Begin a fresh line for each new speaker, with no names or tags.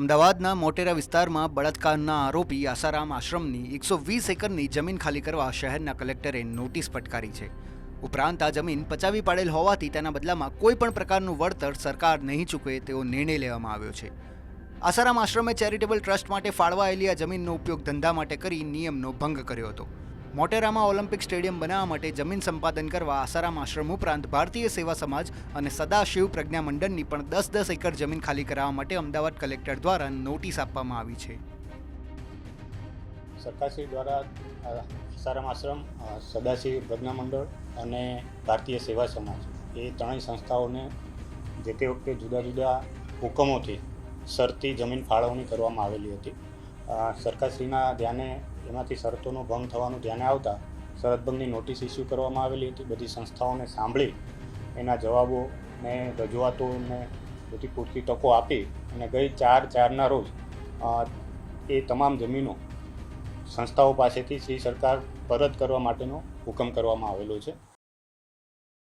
અમદાવાદના મોટેરા વિસ્તારમાં બળાત્કારના આરોપી આસારામ આશ્રમની 120 એકરની જમીન ખાલી કરવા શહેરના કલેક્ટરે નોટિસ ફટકારી છે. ઉપરાંત આ જમીન પચાવી પાડેલ હોવાથી તેના બદલામાં કોઈ પણ પ્રકારનું વળતર સરકાર નહીં ચૂકવે તેવો નિર્ણય લેવામાં આવ્યો છે. આસારામ આશ્રમે ચેરિટેબલ ટ્રસ્ટ માટે ફાળવાયેલી આ જમીનનો ઉપયોગ ધંધા માટે કરી નિયમનો ભંગ કર્યો હતો. મોટેરામાં ઓલિમ્પિક સ્ટેડિયમ બનાવવા માટે જમીન સંપાદન કરવા આસારામ આશ્રમ ઉપરાંત ભારતીય સેવા સમાજ અને સદાશિવ પ્રજ્ઞા મંડળની પણ 10-10 એકર જમીન ખાલી કરાવવા માટે અમદાવાદ કલેક્ટર દ્વારા નોટિસ આપવામાં આવી છે.
સરકારશ્રી દ્વારા આસારામ આશ્રમ, સદાશિવ પ્રજ્ઞા મંડળ અને ભારતીય સેવા સમાજ એ ત્રણેય સંસ્થાઓને જે તે વખતે જુદા જુદા હુકમોથી શરતી જમીન ફાળવણી કરવામાં આવેલી હતી. સરકારશ્રીના ધ્યાને એમાંથી શરતોનો ભંગ થવાનું ધ્યાને આવતા શરતભંગની નોટિસ ઇસ્યુ કરવામાં આવેલી હતી. બધી સંસ્થાઓને સાંભળી એના જવાબો ને રજૂઆતોને બધી પૂરતી તકો આપી અને ગઈ 4/4ના રોજ એ તમામ જમીનો સંસ્થાઓ પાસેથી શ્રી સરકાર પરત કરવા માટેનો હુકમ કરવામાં આવેલો છે.